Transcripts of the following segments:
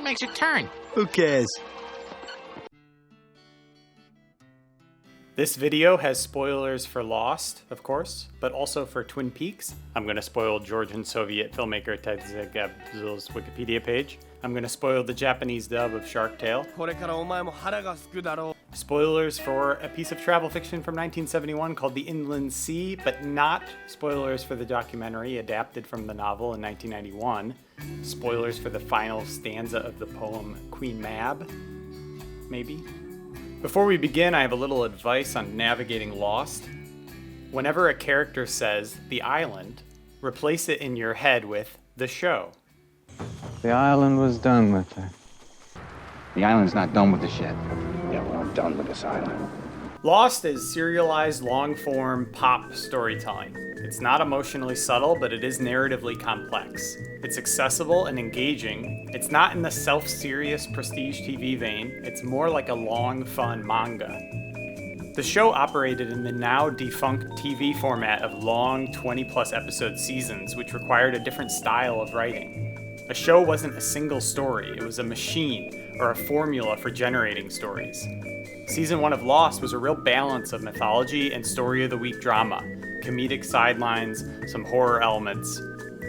What makes it turn? Who cares? This video has spoilers for Lost, of course, but also for Twin Peaks. I'm going to spoil Georgian Soviet filmmaker Ted Zegabzil's Wikipedia page. I'm going to spoil the Japanese dub of Shark Tale. Spoilers for a piece of travel fiction from 1971 called The Inland Sea, but not spoilers for the documentary adapted from the novel in 1991. Spoilers for the final stanza of the poem Queen Mab, maybe. Before we begin, I have a little advice on navigating Lost. Whenever a character says the island, replace it in your head with the show. The island was done with her. The island's not done with the shit. Yeah, well, I'm done with this island. Lost is serialized, long-form pop storytelling. It's not emotionally subtle, but it is narratively complex. It's accessible and engaging. It's not in the self-serious prestige TV vein. It's more like a long, fun manga. The show operated in the now defunct TV format of long, 20-plus episode seasons, which required a different style of writing. A show wasn't a single story, it was a machine, or a formula for generating stories. Season 1 of Lost was a real balance of mythology and story of the week drama, comedic sidelines, some horror elements.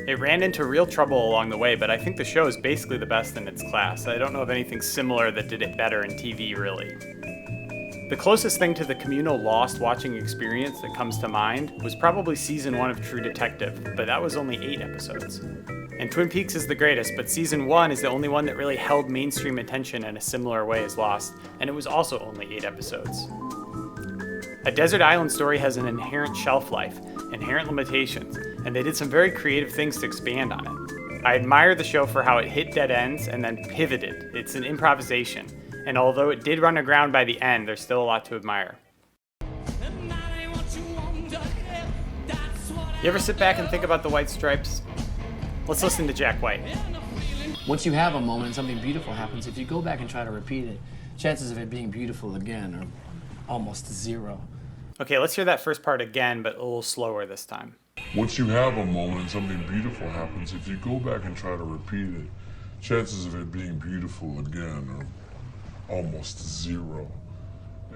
It ran into real trouble along the way, but I think the show is basically the best in its class. I don't know of anything similar that did it better in TV, really. The closest thing to the communal Lost watching experience that comes to mind was probably Season 1 of True Detective, but that was only 8 episodes. And Twin Peaks is the greatest, but Season 1 is the only one that really held mainstream attention in a similar way as Lost, and it was also only 8 episodes. A desert island story has an inherent shelf life, inherent limitations, and they did some very creative things to expand on it. I admire the show for how it hit dead ends and then pivoted. It's an improvisation, and although it did run aground by the end, there's still a lot to admire. You ever sit back and think about the White Stripes? Let's listen to Jack White. Once you have a moment, something beautiful happens. If you go back and try to repeat it, chances of it being beautiful again are almost zero. Okay, let's hear that first part again, but a little slower this time. Once you have a moment, something beautiful happens. If you go back and try to repeat it, chances of it being beautiful again are almost zero.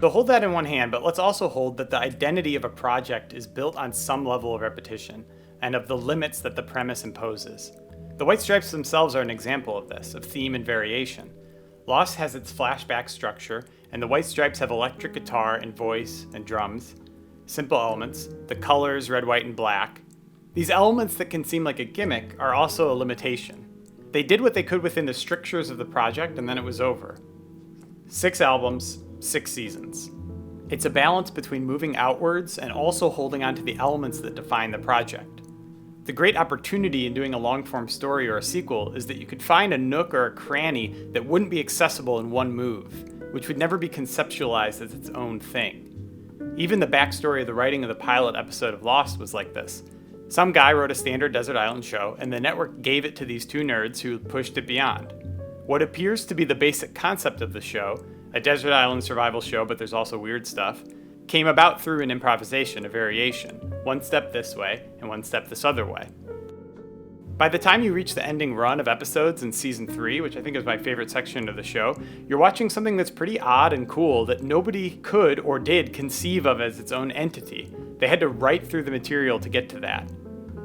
So hold that in one hand, but let's also hold that the identity of a project is built on some level of repetition, and of the limits that the premise imposes. The White Stripes themselves are an example of this, of theme and variation. Lost has its flashback structure, and the White Stripes have electric guitar and voice and drums. Simple elements, the colors red, white, and black. These elements that can seem like a gimmick are also a limitation. They did what they could within the strictures of the project, and then it was over. 6 albums, 6 seasons. It's a balance between moving outwards and also holding on to the elements that define the project. The great opportunity in doing a long-form story or a sequel is that you could find a nook or a cranny that wouldn't be accessible in one move, which would never be conceptualized as its own thing. Even the backstory of the writing of the pilot episode of Lost was like this. Some guy wrote a standard desert island show, and the network gave it to these 2 nerds who pushed it beyond. What appears to be the basic concept of the show, a desert island survival show, but there's also weird stuff, came about through an improvisation, a variation, one step this way and one step this other way. By the time you reach the ending run of episodes in Season 3, which I think is my favorite section of the show, you're watching something that's pretty odd and cool that nobody could or did conceive of as its own entity. They had to write through the material to get to that.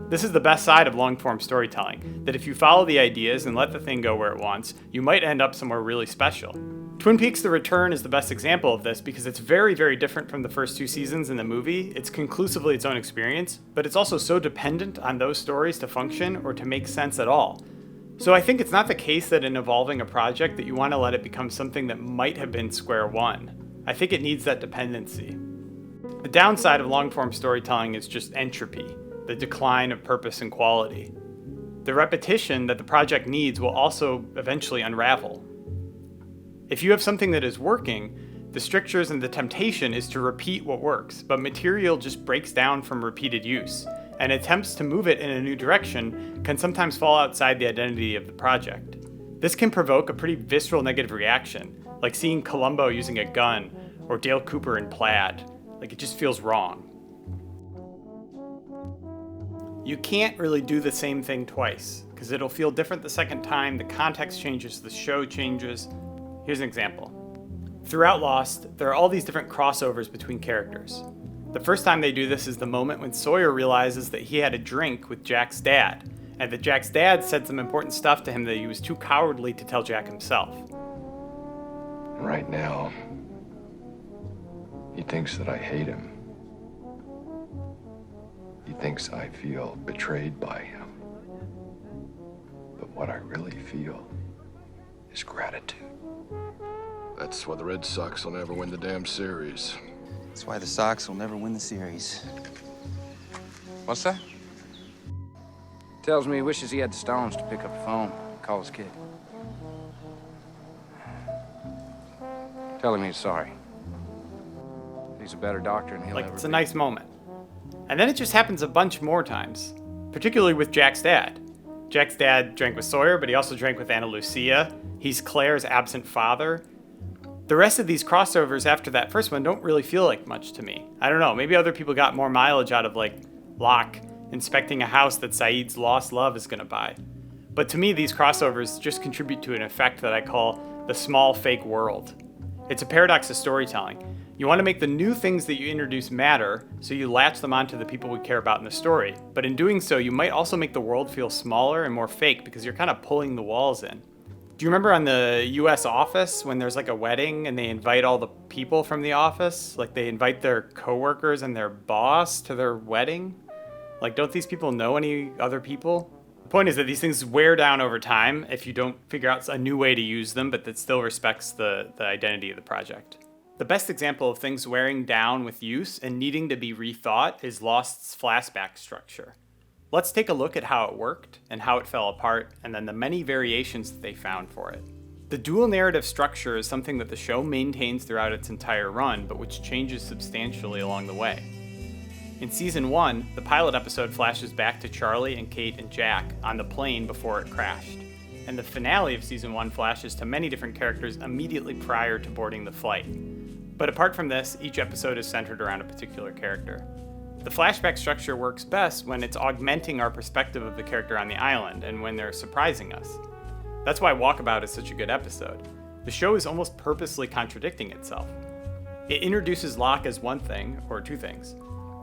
This is the best side of long-form storytelling, that if you follow the ideas and let the thing go where it wants, you might end up somewhere really special. Twin Peaks: The Return is the best example of this because it's very, very different from the first 2 seasons in the movie. It's conclusively its own experience, but it's also so dependent on those stories to function or to make sense at all. So I think it's not the case that in evolving a project that you want to let it become something that might have been square one. I think it needs that dependency. The downside of long-form storytelling is just entropy, the decline of purpose and quality. The repetition that the project needs will also eventually unravel. If you have something that is working, the strictures and the temptation is to repeat what works, but material just breaks down from repeated use, and attempts to move it in a new direction can sometimes fall outside the identity of the project. This can provoke a pretty visceral negative reaction, like seeing Columbo using a gun, or Dale Cooper in plaid. Like, it just feels wrong. You can't really do the same thing twice, because it'll feel different the second time, the context changes, the show changes. Here's an example. Throughout Lost, there are all these different crossovers between characters. The first time they do this is the moment when Sawyer realizes that he had a drink with Jack's dad, and that Jack's dad said some important stuff to him that he was too cowardly to tell Jack himself. Right now, he thinks that I hate him. He thinks I feel betrayed by him. But what I really feel is gratitude. That's why the Red Sox will never win the damn series. That's why the Sox will never win the series. What's that? Tells me he wishes he had the stones to pick up the phone and call his kid. Tell him he's sorry. He's a better doctor than he'll ever be. It's a nice moment. And then it just happens a bunch more times, particularly with Jack's dad. Jack's dad drank with Sawyer, but he also drank with Ana Lucia. He's Claire's absent father. The rest of these crossovers after that first one don't really feel like much to me. I don't know, maybe other people got more mileage out of, like, Locke inspecting a house that Saeed's lost love is gonna buy. But to me, these crossovers just contribute to an effect that I call the small fake world. It's a paradox of storytelling. You want to make the new things that you introduce matter, so you latch them onto the people we care about in the story. But in doing so, you might also make the world feel smaller and more fake because you're kind of pulling the walls in. Do you remember on the US Office when there's like a wedding and they invite all the people from the office? Like they invite their coworkers and their boss to their wedding? Like, don't these people know any other people? The point is that these things wear down over time if you don't figure out a new way to use them, but that still respects the identity of the project. The best example of things wearing down with use and needing to be rethought is Lost's flashback structure. Let's take a look at how it worked and how it fell apart, and then the many variations that they found for it. The dual narrative structure is something that the show maintains throughout its entire run, but which changes substantially along the way. In Season 1, the pilot episode flashes back to Charlie and Kate and Jack on the plane before it crashed. And the finale of Season 1 flashes to many different characters immediately prior to boarding the flight. But apart from this, each episode is centered around a particular character. The flashback structure works best when it's augmenting our perspective of the character on the island and when they're surprising us. That's why Walkabout is such a good episode. The show is almost purposely contradicting itself. It introduces Locke as one thing, or two things.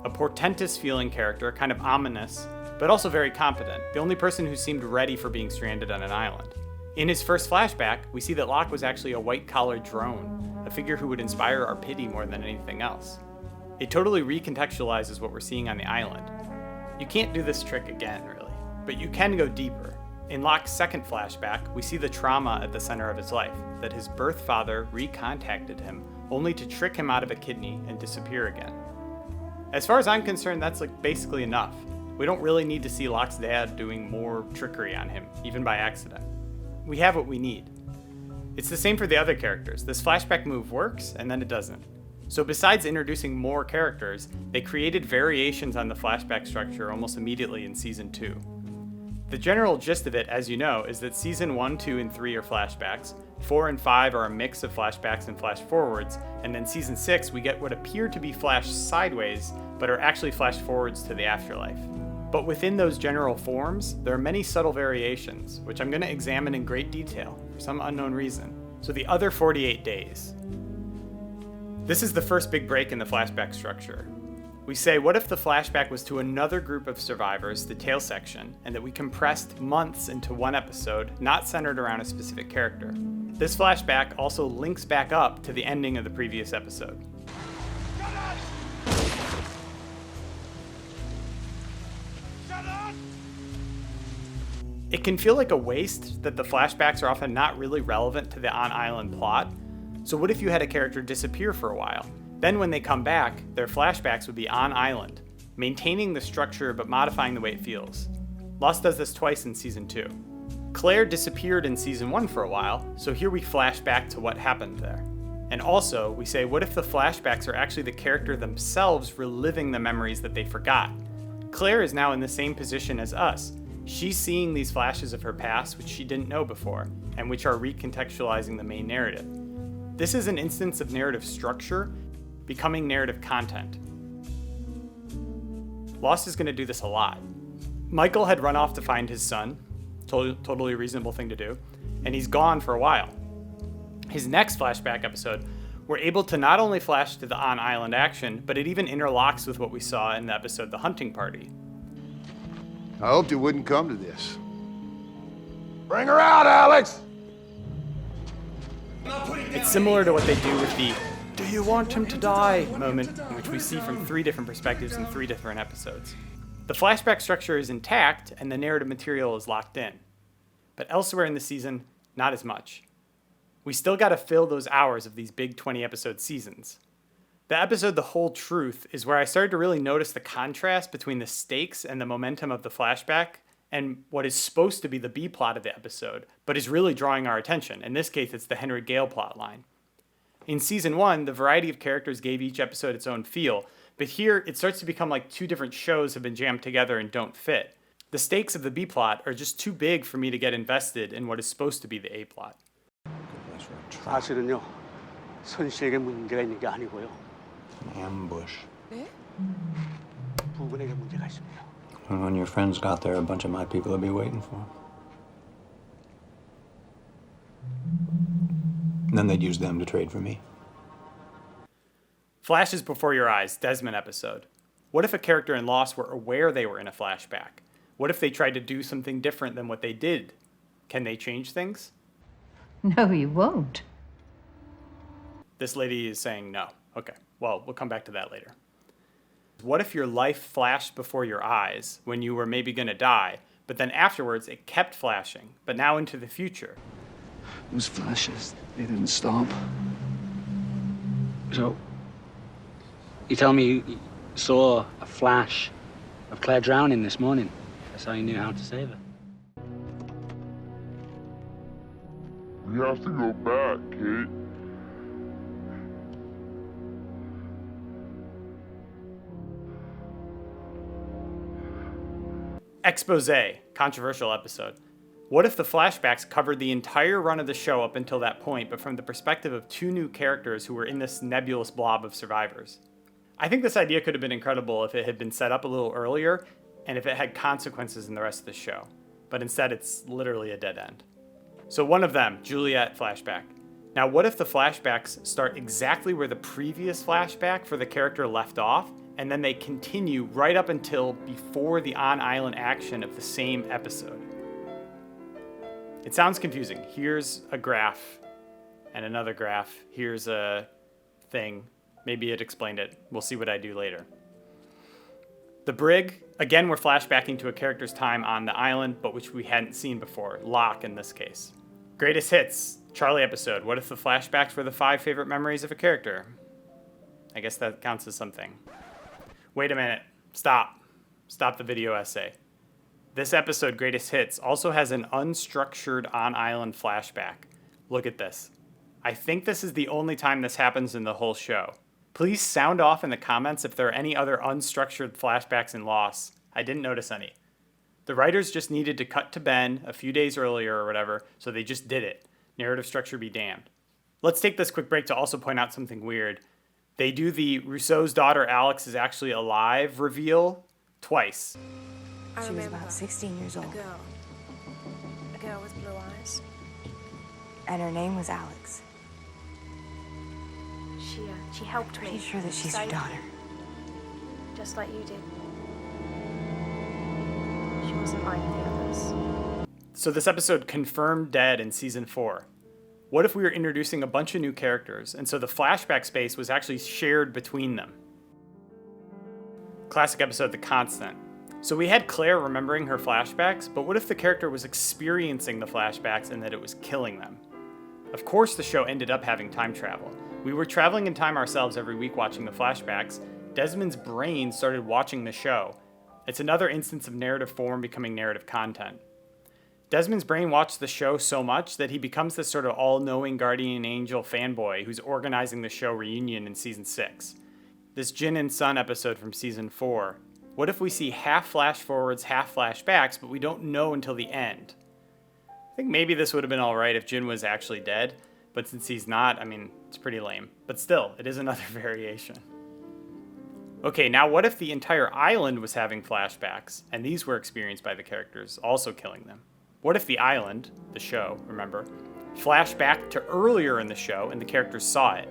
A portentous feeling character, kind of ominous, but also very competent, the only person who seemed ready for being stranded on an island. In his first flashback, we see that Locke was actually a white-collar drone, a figure who would inspire our pity more than anything else. It totally recontextualizes what we're seeing on the island. You can't do this trick again, really, but you can go deeper. In Locke's second flashback, we see the trauma at the center of his life, that his birth father recontacted him, only to trick him out of a kidney and disappear again. As far as I'm concerned, that's basically enough. We don't really need to see Locke's dad doing more trickery on him, even by accident. We have what we need. It's the same for the other characters. This flashback move works, and then it doesn't. So besides introducing more characters, they created variations on the flashback structure almost immediately in Season 2. The general gist of it, as you know, is that Season 1, 2, and 3 are flashbacks, 4 and 5 are a mix of flashbacks and flash forwards, and then Season 6 we get what appear to be flashed sideways, but are actually flashed forwards to the afterlife. But within those general forms, there are many subtle variations, which I'm going to examine in great detail, for some unknown reason. So the other 48 days. This is the first big break in the flashback structure. We say, what if the flashback was to another group of survivors, the tail section, and that we compressed months into one episode, not centered around a specific character? This flashback also links back up to the ending of the previous episode. It can feel like a waste that the flashbacks are often not really relevant to the on-island plot. So what if you had a character disappear for a while? Then when they come back, their flashbacks would be on-island, maintaining the structure but modifying the way it feels. Lost does this twice in Season 2. Claire disappeared in Season 1 for a while, so here we flash back to what happened there. And also, we say, what if the flashbacks are actually the character themselves reliving the memories that they forgot? Claire is now in the same position as us. She's seeing these flashes of her past which she didn't know before, and which are recontextualizing the main narrative. This is an instance of narrative structure becoming narrative content. Lost is going to do this a lot. Michael had run off to find his son, totally reasonable thing to do, and he's gone for a while. His next flashback episode, we're able to not only flash to the on-island action, but it even interlocks with what we saw in the episode The Hunting Party. I hoped it wouldn't come to this. Bring her out, Alex! It's similar to what they do with the "Do you want him to die?" moment, which we see from 3 different perspectives in 3 different episodes. The flashback structure is intact and the narrative material is locked in. But elsewhere in the season, not as much. We still gotta fill those hours of these big 20-episode seasons. The episode The Whole Truth is where I started to really notice the contrast between the stakes and the momentum of the flashback and what is supposed to be the B-plot of the episode, but is really drawing our attention. In this case, it's the Henry Gale plotline. In season 1, the variety of characters gave each episode its own feel, but here it starts to become like 2 different shows have been jammed together and don't fit. The stakes of the B-plot are just too big for me to get invested in what is supposed to be the A-plot. 사실은요, 선 씨에게 문제가 있는 게 아니고요. Ambush. 부군에게 문제가 있습니다. And when your friends got there, a bunch of my people would be waiting for them. And then they'd use them to trade for me. Flashes Before Your Eyes, Desmond episode. What if a character in Lost were aware they were in a flashback? What if they tried to do something different than what they did? Can they change things? No, you won't. This lady is saying no. Okay, well, we'll come back to that later. What if your life flashed before your eyes when you were maybe going to die, but then afterwards it kept flashing, but now into the future? Those flashes, they didn't stop. So, you tell me you saw a flash of Claire drowning this morning. That's how you knew how to save her. We have to go back, Kate. Expose, controversial episode. What if the flashbacks covered the entire run of the show up until that point, but from the perspective of 2 new characters who were in this nebulous blob of survivors? I think this idea could have been incredible if it had been set up a little earlier and if it had consequences in the rest of the show. But instead, it's literally a dead end. So one of them, Juliet flashback. Now, what if the flashbacks start exactly where the previous flashback for the character left off, and then they continue right up until before the on-island action of the same episode? It sounds confusing. Here's a graph and another graph. Here's a thing. Maybe it explained it. We'll see what I do later. The Brig, again, we're flashbacking to a character's time on the island, but which we hadn't seen before. Locke in this case. Greatest Hits, Charlie episode. What if the flashbacks were the 5 favorite memories of a character? I guess that counts as something. Wait a minute. Stop. Stop the video essay. This episode, Greatest Hits, also has an unstructured on-island flashback. Look at this. I think this is the only time this happens in the whole show. Please sound off in the comments if there are any other unstructured flashbacks in Lost. I didn't notice any. The writers just needed to cut to Ben a few days earlier or whatever, so they just did it. Narrative structure be damned. Let's take this quick break to also point out something weird. They do the Rousseau's daughter Alex is actually alive reveal twice. She was about 16 years old. A girl with blue eyes. And her name was Alex. She helped me. Pretty sure that she's your daughter. Just like you did. She wasn't like the others. So this episode confirmed dead in season 4. What if we were introducing a bunch of new characters, and so the flashback space was actually shared between them? Classic episode, The Constant. So we had Claire remembering her flashbacks, but what if the character was experiencing the flashbacks and that it was killing them? Of course the show ended up having time travel. We were traveling in time ourselves every week watching the flashbacks. Desmond's brain started watching the show. It's another instance of narrative form becoming narrative content. Desmond's brain watched the show so much that he becomes this sort of all-knowing guardian angel fanboy who's organizing the show reunion in season 6. This Jin and Sun episode from season 4. What if we see half flash forwards, half flashbacks, but we don't know until the end? I think maybe this would have been alright if Jin was actually dead, but since he's not, I mean, it's pretty lame. But still, it is another variation. Okay, now what if the entire island was having flashbacks, and these were experienced by the characters, also killing them? What if the island, the show, remember, flashed back to earlier in the show and the characters saw it?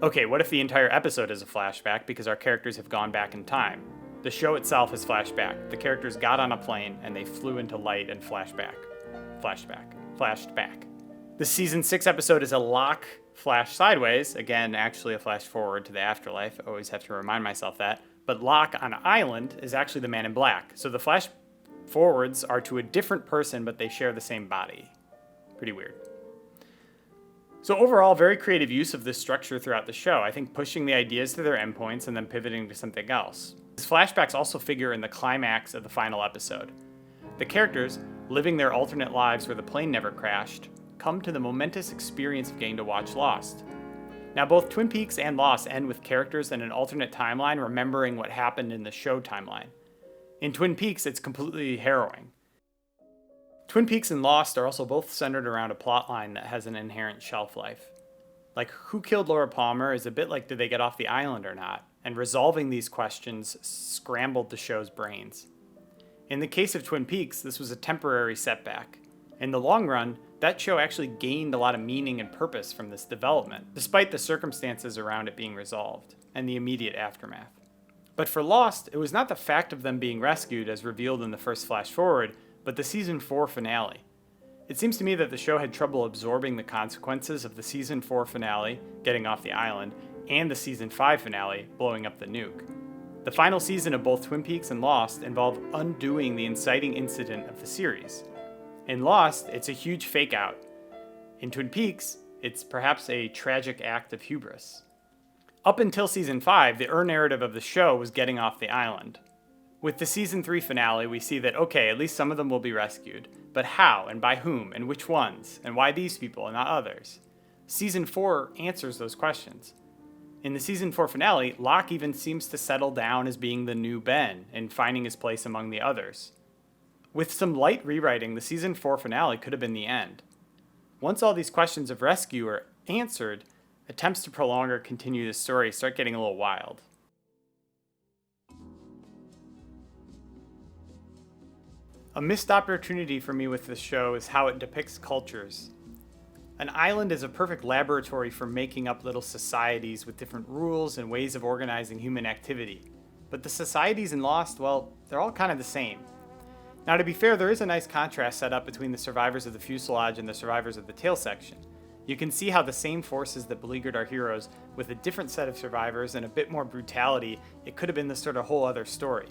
Okay, what if the entire episode is a flashback because our characters have gone back in time? The show itself is flashback. The characters got on a plane and they flew into light and flashed back. Flashed back. The season 6 episode is a Locke flash sideways. Again, actually a flash forward to the afterlife. I always have to remind myself that. But Locke on an island is actually the Man in Black. So the flash forwards are to a different person, but they share the same body. Pretty weird. So overall, very creative use of this structure throughout the show. I think pushing the ideas to their endpoints and then pivoting to something else. These flashbacks also figure in the climax of the final episode. The characters, living their alternate lives where the plane never crashed, come to the momentous experience of getting to watch Lost. Now, both Twin Peaks and Lost end with characters in an alternate timeline remembering what happened in the show timeline. In Twin Peaks, it's completely harrowing. Twin Peaks and Lost are also both centered around a plotline that has an inherent shelf life. Like, who killed Laura Palmer is a bit like did they get off the island or not, and resolving these questions scrambled the show's brains. In the case of Twin Peaks, this was a temporary setback. In the long run, that show actually gained a lot of meaning and purpose from this development, despite the circumstances around it being resolved, and the immediate aftermath. But for Lost, it was not the fact of them being rescued as revealed in the first flash forward, but the season 4 finale. It seems to me that the show had trouble absorbing the consequences of the season 4 finale, getting off the island, and the season 5 finale, blowing up the nuke. The final season of both Twin Peaks and Lost involved undoing the inciting incident of the series. In Lost, it's a huge fake out. In Twin Peaks, it's perhaps a tragic act of hubris. Up until season 5, the narrative of the show was getting off the island. With the season 3 finale, we see that, okay, at least some of them will be rescued. But how, and by whom, and which ones, and why these people and not others? Season 4 answers those questions. In the season 4 finale, Locke even seems to settle down as being the new Ben and finding his place among the others. With some light rewriting, the season 4 finale could have been the end. Once all these questions of rescue are answered, attempts to prolong or continue the story start getting a little wild. A missed opportunity for me with this show is how it depicts cultures. An island is a perfect laboratory for making up little societies with different rules and ways of organizing human activity. But the societies in Lost, well, they're all kind of the same. Now, to be fair, there is a nice contrast set up between the survivors of the fuselage and the survivors of the tail section. You can see how the same forces that beleaguered our heroes, with a different set of survivors and a bit more brutality, it could have been this sort of whole other story.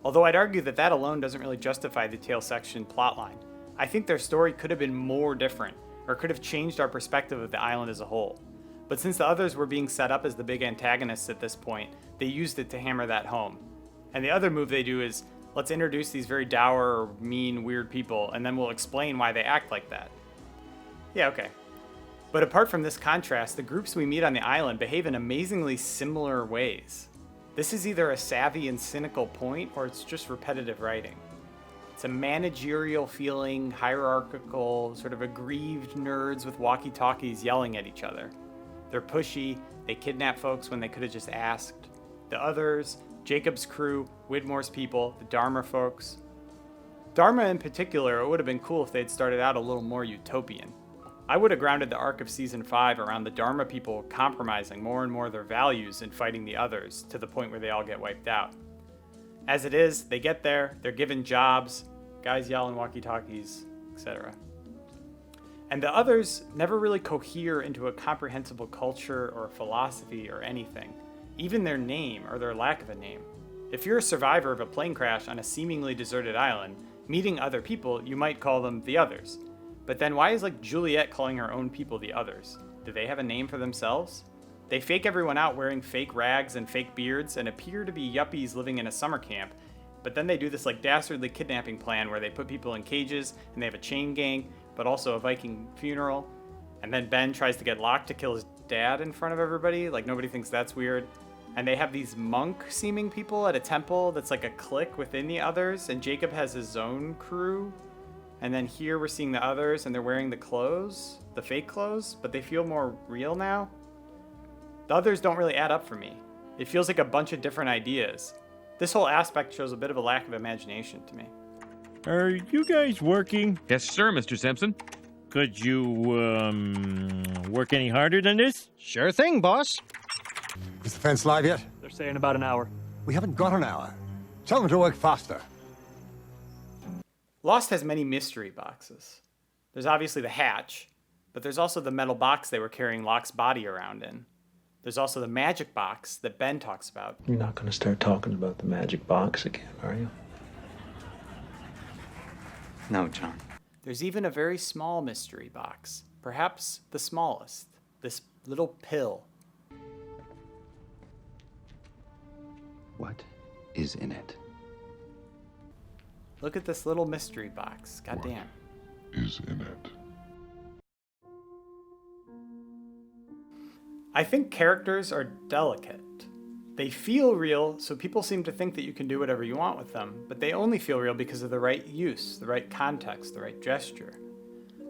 Although I'd argue that that alone doesn't really justify the tail section plotline. I think their story could have been more different, or could have changed our perspective of the island as a whole. But since the others were being set up as the big antagonists at this point, they used it to hammer that home. And the other move they do is, let's introduce these very dour, or mean, weird people, and then we'll explain why they act like that. Yeah, okay. But apart from this contrast, the groups we meet on the island behave in amazingly similar ways. This is either a savvy and cynical point, or it's just repetitive writing. It's a managerial feeling, hierarchical, sort of aggrieved nerds with walkie-talkies yelling at each other. They're pushy, they kidnap folks when they could have just asked. The others, Jacob's crew, Widmore's people, the Dharma folks. Dharma in particular, it would have been cool if they'd started out a little more utopian. I would have grounded the arc of season 5 around the Dharma people compromising more and more their values and fighting the others to the point where they all get wiped out. As it is, they get there, they're given jobs, guys yelling walkie-talkies, etc. And the others never really cohere into a comprehensible culture or philosophy or anything, even their name or their lack of a name. If you're a survivor of a plane crash on a seemingly deserted island, meeting other people, you might call them the others. But then why is Juliet calling her own people the others? Do they have a name for themselves? They fake everyone out wearing fake rags and fake beards and appear to be yuppies living in a summer camp, but then they do this dastardly kidnapping plan where they put people in cages and they have a chain gang, but also a Viking funeral, and then Ben tries to get Locke to kill his dad in front of everybody, nobody thinks that's weird. And they have these monk-seeming people at a temple that's like a clique within the others, and Jacob has his own crew. And then here we're seeing the others, and they're wearing the clothes, the fake clothes, but they feel more real now. The others don't really add up for me. It feels like a bunch of different ideas. This whole aspect shows a bit of a lack of imagination to me. Are you guys working? Yes, sir, Mr. Simpson. Could you, work any harder than this? Sure thing, boss. Is the fence live yet? They're saying about an hour. We haven't got an hour. Tell them to work faster. Lost has many mystery boxes. There's obviously the hatch, but there's also the metal box they were carrying Locke's body around in. There's also the magic box that Ben talks about. You're not going to start talking about the magic box again, are you? No, John. There's even a very small mystery box, perhaps the smallest, this little pill. What is in it? Look at this little mystery box. Goddamn. Is in it. I think characters are delicate. They feel real, so people seem to think that you can do whatever you want with them, but they only feel real because of the right use, the right context, the right gesture.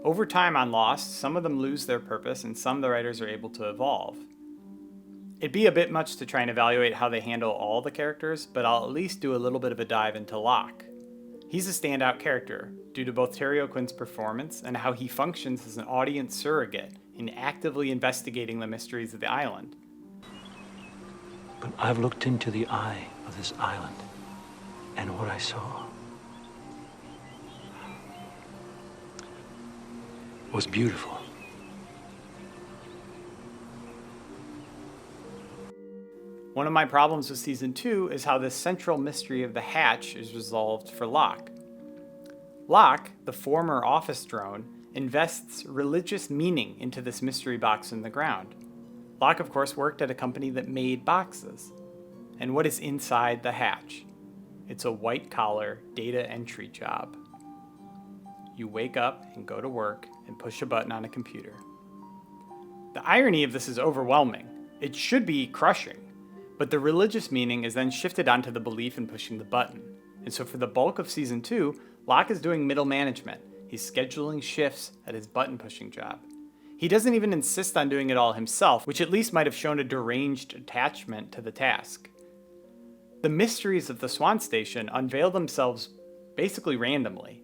Over time on Lost, some of them lose their purpose and some the writers are able to evolve. It'd be a bit much to try and evaluate how they handle all the characters, but I'll at least do a little bit of a dive into Locke. He's a standout character, due to both Terry O'Quinn's performance and how he functions as an audience surrogate in actively investigating the mysteries of the island. But I've looked into the eye of this island, and what I saw was beautiful. One of my problems with season 2 is how this central mystery of the hatch is resolved for Locke. Locke, the former office drone, invests religious meaning into this mystery box in the ground. Locke, of course, worked at a company that made boxes. And what is inside the hatch? It's a white-collar data entry job. You wake up and go to work and push a button on a computer. The irony of this is overwhelming. It should be crushing. But the religious meaning is then shifted onto the belief in pushing the button. And so for the bulk of season 2, Locke is doing middle management. He's scheduling shifts at his button pushing job. He doesn't even insist on doing it all himself, which at least might have shown a deranged attachment to the task. The mysteries of the Swan Station unveil themselves basically randomly,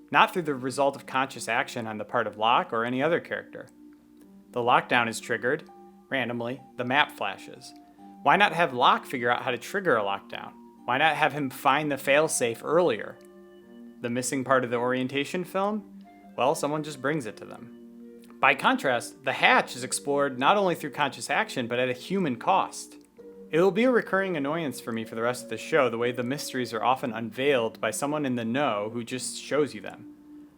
not through the result of conscious action on the part of Locke or any other character. The lockdown is triggered randomly, the map flashes. Why not have Locke figure out how to trigger a lockdown? Why not have him find the failsafe earlier? The missing part of the orientation film? Well, someone just brings it to them. By contrast, the hatch is explored not only through conscious action, but at a human cost. It will be a recurring annoyance for me for the rest of the show, the way the mysteries are often unveiled by someone in the know who just shows you them.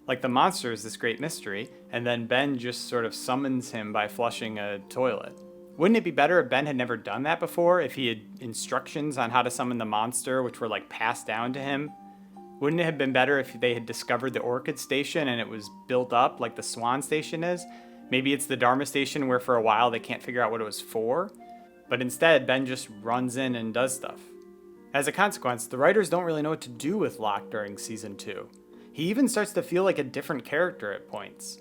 Like the monster is this great mystery, and then Ben just sort of summons him by flushing a toilet. Wouldn't it be better if Ben had never done that before, if he had instructions on how to summon the monster, which were like passed down to him? Wouldn't it have been better if they had discovered the Orchid Station and it was built up like the Swan Station is? Maybe it's the Dharma Station where for a while they can't figure out what it was for? But instead, Ben just runs in and does stuff. As a consequence, the writers don't really know what to do with Locke during season 2. He even starts to feel like a different character at points.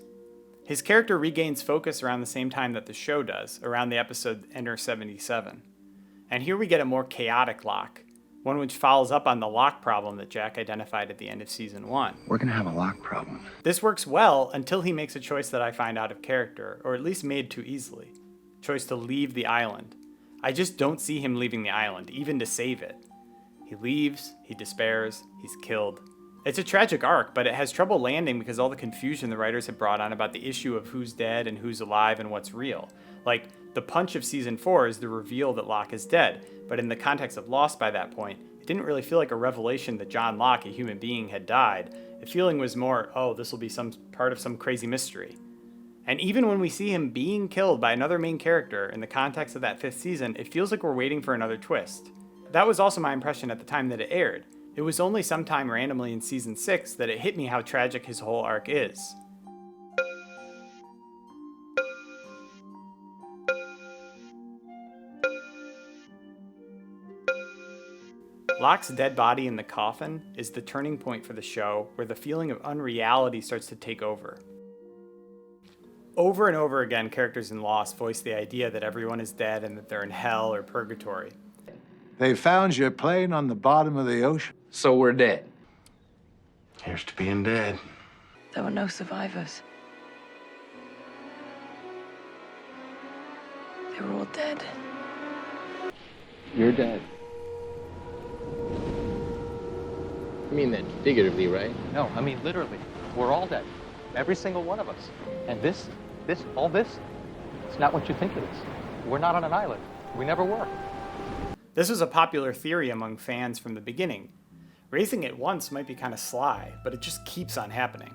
His character regains focus around the same time that the show does, around the episode Enter 77. And here we get a more chaotic Locke, one which follows up on the Locke problem that Jack identified at the end of season 1. We're gonna have a Locke problem. This works well until he makes a choice that I find out of character, or at least made too easily. Choice to leave the island. I just don't see him leaving the island, even to save it. He leaves, he despairs, he's killed. It's a tragic arc, but it has trouble landing because all the confusion the writers have brought on about the issue of who's dead and who's alive and what's real. Like, the punch of season 4 is the reveal that Locke is dead, but in the context of Lost by that point, it didn't really feel like a revelation that John Locke, a human being, had died. The feeling was more, oh, this will be some part of some crazy mystery. And even when we see him being killed by another main character in the context of that 5th season, it feels like we're waiting for another twist. That was also my impression at the time that it aired. It was only sometime randomly in season 6 that it hit me how tragic his whole arc is. Locke's dead body in the coffin is the turning point for the show, where the feeling of unreality starts to take over. Over and over again, characters in Lost voice the idea that everyone is dead and that they're in hell or purgatory. They found your plane on the bottom of the ocean. So we're dead. Here's to being dead. There were no survivors. They were all dead. You're dead. I mean that figuratively, right? No, I mean literally. We're all dead. Every single one of us. And all this, it's not what you think it is. We're not on an island. We never were. This was a popular theory among fans from the beginning. Raising it once might be kind of sly, but it just keeps on happening.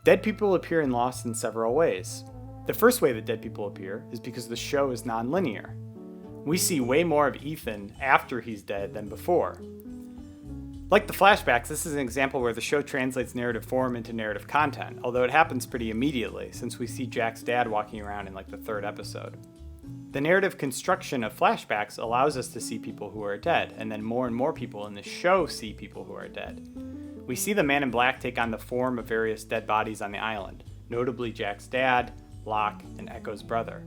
Dead people appear in Lost in several ways. The first way that dead people appear is because the show is non-linear. We see way more of Ethan after he's dead than before. Like the flashbacks, this is an example where the show translates narrative form into narrative content, although it happens pretty immediately, since we see Jack's dad walking around in like the third episode. The narrative construction of flashbacks allows us to see people who are dead, and then more and more people in the show see people who are dead. We see the Man in Black take on the form of various dead bodies on the island, notably Jack's dad, Locke, and Echo's brother.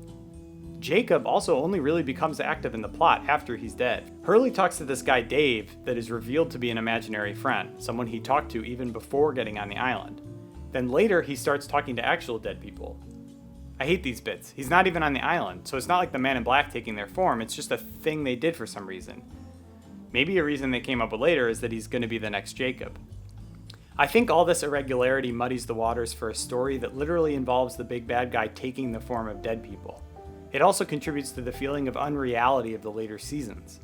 Jacob also only really becomes active in the plot after he's dead. Hurley talks to this guy Dave that is revealed to be an imaginary friend, someone he talked to even before getting on the island. Then later he starts talking to actual dead people. I hate these bits. He's not even on the island, so it's not like the Man in Black taking their form, it's just a thing they did for some reason. Maybe a reason they came up with later is that he's going to be the next Jacob. I think all this irregularity muddies the waters for a story that literally involves the big bad guy taking the form of dead people. It also contributes to the feeling of unreality of the later seasons.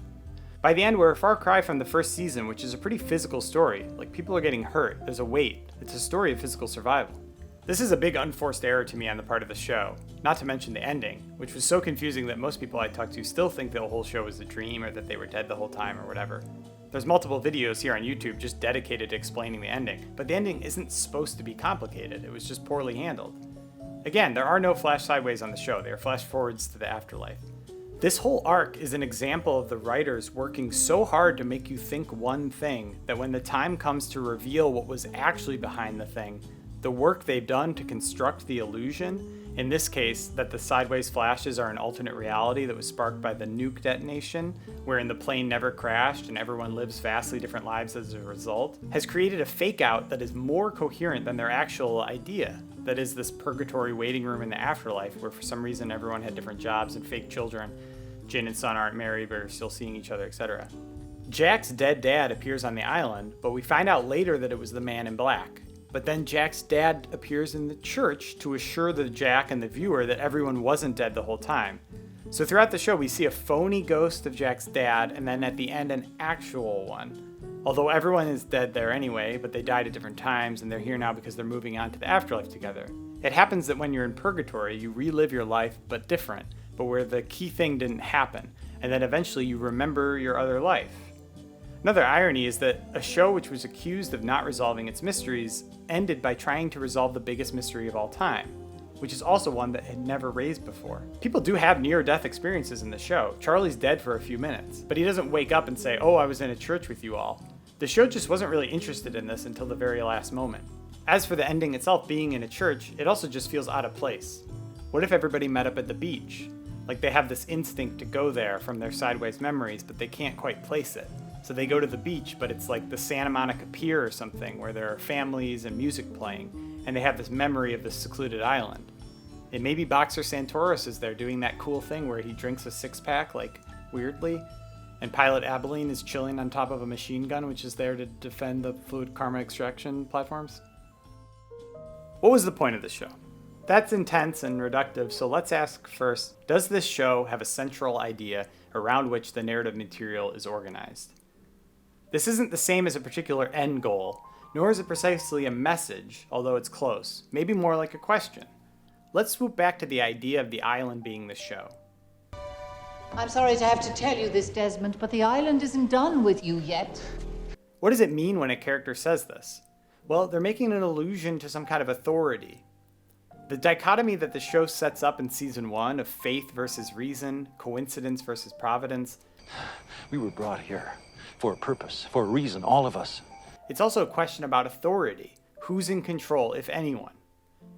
By the end, we're a far cry from the first season, which is a pretty physical story. Like, people are getting hurt, there's a weight. It's a story of physical survival. This is a big unforced error to me on the part of the show, not to mention the ending, which was so confusing that most people I talk to still think the whole show was a dream or that they were dead the whole time or whatever. There's multiple videos here on YouTube just dedicated to explaining the ending, but the ending isn't supposed to be complicated, it was just poorly handled. Again, there are no flash sideways on the show, they are flash forwards to the afterlife. This whole arc is an example of the writers working so hard to make you think one thing that when the time comes to reveal what was actually behind the thing, the work they've done to construct the illusion, in this case, that the sideways flashes are an alternate reality that was sparked by the nuke detonation, wherein the plane never crashed and everyone lives vastly different lives as a result, has created a fake out that is more coherent than their actual idea. That is this purgatory waiting room in the afterlife, where for some reason everyone had different jobs and fake children. Jin and Sun aren't married but are still seeing each other, etc. Jack's dead dad appears on the island, but we find out later that it was the Man in Black. But then Jack's dad appears in the church to assure the Jack and the viewer that everyone wasn't dead the whole time. So throughout the show, we see a phony ghost of Jack's dad, and then at the end, an actual one. Although everyone is dead there anyway, but they died at different times, and they're here now because they're moving on to the afterlife together. It happens that when you're in purgatory, you relive your life, but different, but where the key thing didn't happen, and then eventually you remember your other life. Another irony is that a show which was accused of not resolving its mysteries ended by trying to resolve the biggest mystery of all time, which is also one that had never raised before. People do have near-death experiences in the show. Charlie's dead for a few minutes, but he doesn't wake up and say, "Oh, I was in a church with you all." The show just wasn't really interested in this until the very last moment. As for the ending itself being in a church, it also just feels out of place. What if everybody met up at the beach? Like they have this instinct to go there from their sideways memories, but they can't quite place it. So they go to the beach, but it's like the Santa Monica Pier or something, where there are families and music playing, and they have this memory of this secluded island. And maybe Boxer Santoros is there doing that cool thing where he drinks a six-pack, like, weirdly, and Pilot Abilene is chilling on top of a machine gun, which is there to defend the fluid karma extraction platforms. What was the point of this show? That's intense and reductive, so let's ask first, does this show have a central idea around which the narrative material is organized? This isn't the same as a particular end goal, nor is it precisely a message, although it's close, maybe more like a question. Let's swoop back to the idea of the island being the show. I'm sorry to have to tell you this, Desmond, but the island isn't done with you yet. What does it mean when a character says this? Well, they're making an allusion to some kind of authority. The dichotomy that the show sets up in season 1 of faith versus reason, coincidence versus providence. We were brought here for a purpose, for a reason, all of us. It's also a question about authority. Who's in control, if anyone?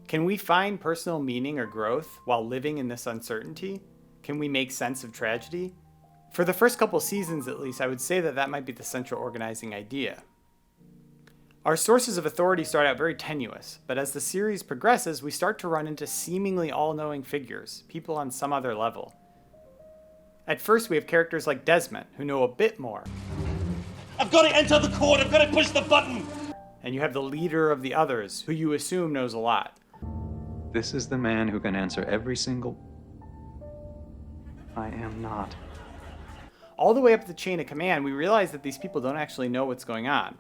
Can we find personal meaning or growth while living in this uncertainty? Can we make sense of tragedy? For the first couple seasons, at least, I would say that might be the central organizing idea. Our sources of authority start out very tenuous, but as the series progresses, we start to run into seemingly all-knowing figures, people on some other level. At first, we have characters like Desmond, who know a bit more. I've got to enter the court, I've got to push the button! And you have the leader of the others, who you assume knows a lot. This is the man who can answer every single... I am not. All the way up the chain of command, we realize that these people don't actually know what's going on.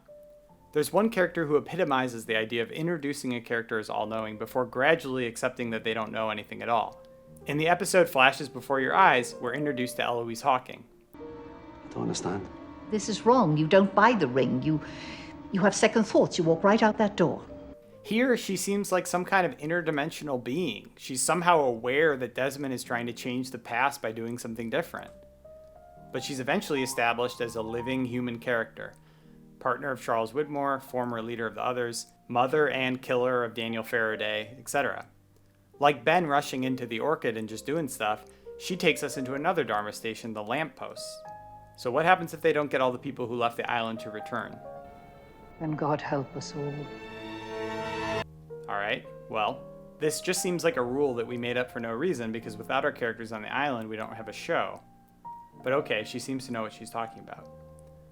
There's one character who epitomizes the idea of introducing a character as all-knowing before gradually accepting that they don't know anything at all. In the episode Flashes Before Your Eyes, we're introduced to Eloise Hawking. I don't understand. This is wrong. You don't buy the ring. You have second thoughts. You walk right out that door. Here, she seems like some kind of interdimensional being. She's somehow aware that Desmond is trying to change the past by doing something different. But she's eventually established as a living human character. Partner of Charles Widmore, former leader of the Others, mother and killer of Daniel Faraday, etc. Like Ben rushing into the Orchid and just doing stuff, she takes us into another Dharma station, the Lampposts. So what happens if they don't get all the people who left the island to return? Then God help us all. Alright, well, this just seems like a rule that we made up for no reason because without our characters on the island, we don't have a show. But okay, she seems to know what she's talking about.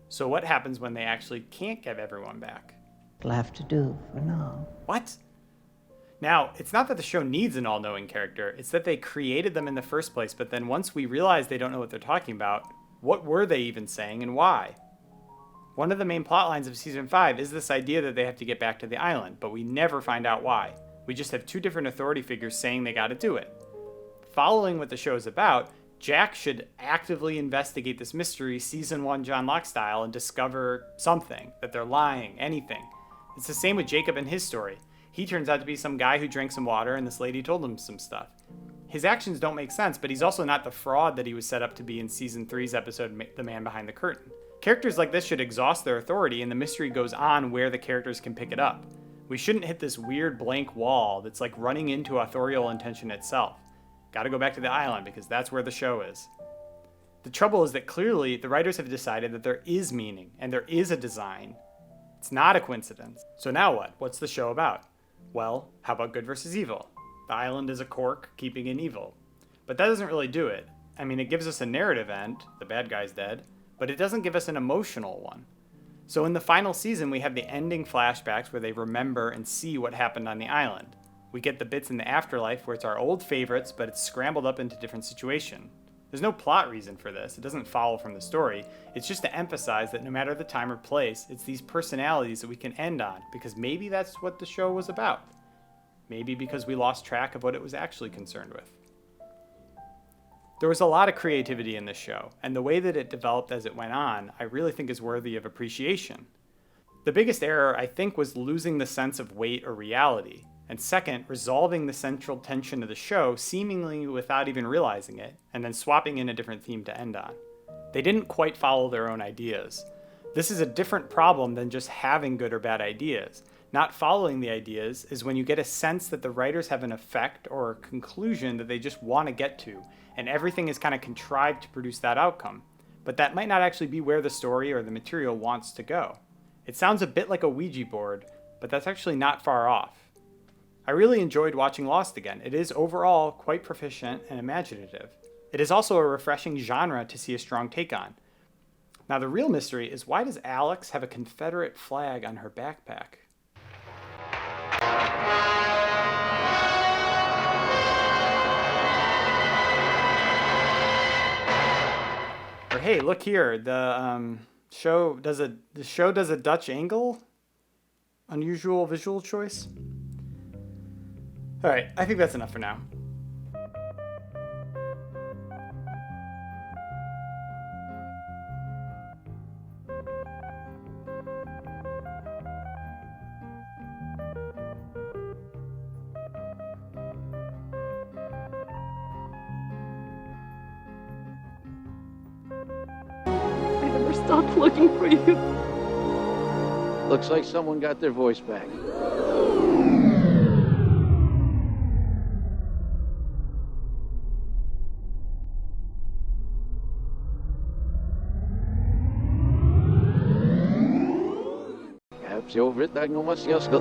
So what happens when they actually can't get everyone back? It'll have to do for now. What? Now, it's not that the show needs an all-knowing character, it's that they created them in the first place, but then once we realize they don't know what they're talking about, what were they even saying and why? One of the main plot lines of Season 5 is this idea that they have to get back to the island, but we never find out why. We just have two different authority figures saying they gotta do it. Following what the show is about, Jack should actively investigate this mystery Season 1 John Locke style and discover something, that they're lying, anything. It's the same with Jacob and his story. He turns out to be some guy who drank some water and this lady told him some stuff. His actions don't make sense, but he's also not the fraud that he was set up to be in Season 3's episode The Man Behind the Curtain. Characters like this should exhaust their authority and the mystery goes on where the characters can pick it up. We shouldn't hit this weird blank wall that's like running into authorial intention itself. Gotta go back to the island because that's where the show is. The trouble is that clearly the writers have decided that there is meaning and there is a design. It's not a coincidence. So now what? What's the show about? Well, how about good versus evil? The island is a cork keeping in evil. But that doesn't really do it. I mean, it gives us a narrative end, the bad guy's dead, but it doesn't give us an emotional one. So in the final season, we have the ending flashbacks where they remember and see what happened on the island. We get the bits in the afterlife where it's our old favorites, but it's scrambled up into different situation. There's no plot reason for this. It doesn't follow from the story. It's just to emphasize that no matter the time or place, it's these personalities that we can end on, because maybe that's what the show was about. Maybe because we lost track of what it was actually concerned with. There was a lot of creativity in this show, and the way that it developed as it went on, I really think is worthy of appreciation. The biggest error, I think, was losing the sense of weight or reality. And second, resolving the central tension of the show seemingly without even realizing it, and then swapping in a different theme to end on. They didn't quite follow their own ideas. This is a different problem than just having good or bad ideas. Not following the ideas is when you get a sense that the writers have an effect or a conclusion that they just want to get to, and everything is kind of contrived to produce that outcome. But that might not actually be where the story or the material wants to go. It sounds a bit like a Ouija board, but that's actually not far off. I really enjoyed watching Lost again. It is overall quite proficient and imaginative. It is also a refreshing genre to see a strong take on. Now the real mystery is, why does Alex have a Confederate flag on her backpack? Or hey, look here, the show does a Dutch angle? Unusual visual choice? Alright, I think that's enough for now. I never stopped looking for you. Looks like someone got their voice back. Perhaps you've written,